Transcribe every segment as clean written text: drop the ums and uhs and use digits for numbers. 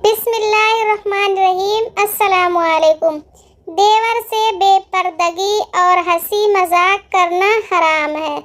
بسم اللہ الرحمن الرحیم۔ السلام علیکم۔ دیور سے بے پردگی اور ہنسی مذاق کرنا حرام ہے۔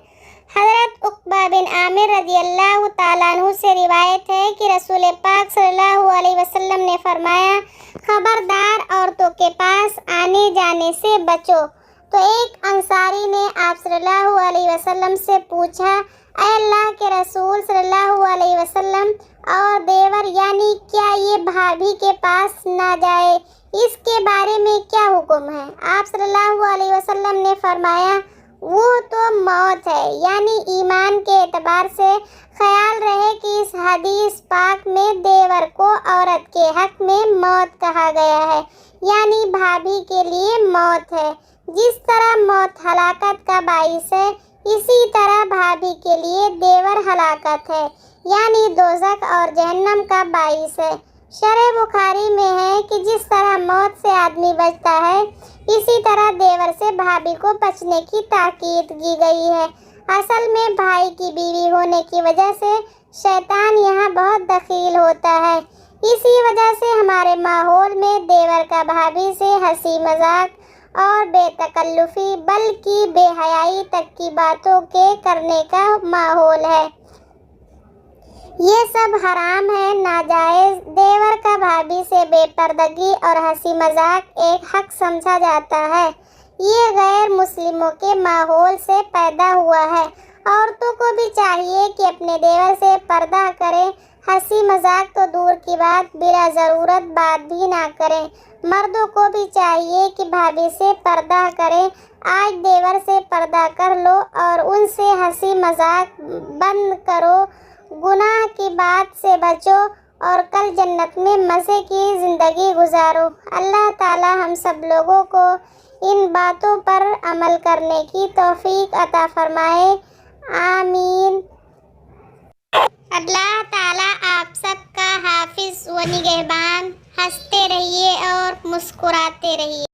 حضرت عقبہ بن عامر رضی اللہ تعالیٰ عنہ سے روایت ہے کہ رسول پاک صلی اللہ علیہ وسلم نے فرمایا، خبردار عورتوں کے پاس آنے جانے سے بچو۔ تو ایک انصاری نے آپ صلی اللہ علیہ وسلم سے پوچھا، اے اللہ کے رسول صلی اللہ علیہ وسلم، اور دیور یعنی کیا یہ بھابھی کے پاس نہ جائے، اس کے بارے میں کیا حکم ہے؟ آپ صلی اللہ علیہ وسلم نے فرمایا، وہ تو موت ہے۔ یعنی ایمان کے اعتبار سے خیال رہے کہ اس حدیث پاک میں دیور کو عورت کے حق میں موت کہا گیا ہے، یعنی بھابھی کے لیے موت ہے۔ جس طرح موت ہلاکت کا باعث ہے، اسی طرح بھابھی کے لیے دیور ہلاکت ہے، یعنی دوزخ اور جہنم کا باعث ہے۔ شرح بخاری میں ہے کہ جس طرح موت سے آدمی بچتا ہے، اسی طرح دیور سے بھابھی کو بچنے کی تاکید کی گئی ہے۔ اصل میں بھائی کی بیوی ہونے کی وجہ سے شیطان یہاں بہت دخیل ہوتا ہے۔ اسی وجہ سے ہمارے ماحول میں دیور کا بھابھی سے ہنسی مذاق اور بے تکلفی بلکہ بے حیائی تک کی باتوں کے کرنے کا ماحول ہے۔ یہ سب حرام ہے، ناجائز۔ دیور کا بھابھی سے بے پردگی اور ہنسی مذاق ایک حق سمجھا جاتا ہے۔ یہ غیر مسلموں کے ماحول سے پیدا ہوا ہے۔ عورتوں کو بھی چاہیے کہ اپنے دیور سے پردہ کریں، ہنسی مذاق تو دور کی بات بلا ضرورت بات بھی نہ کریں۔ مردوں کو بھی چاہیے کہ بھابھی سے پردہ کریں۔ آج دیور سے پردہ کر لو اور ان سے ہنسی مذاق بند کرو، گناہ کی بات سے بچو اور کل جنت میں مزے کی زندگی گزارو۔ اللہ تعالی ہم سب لوگوں کو ان باتوں پر عمل کرنے کی توفیق عطا فرمائے، آمین۔ اللہ تعالی آپ سب کا حافظ و نگہبان۔ ہنستے رہیے اور مسکراتے رہیے۔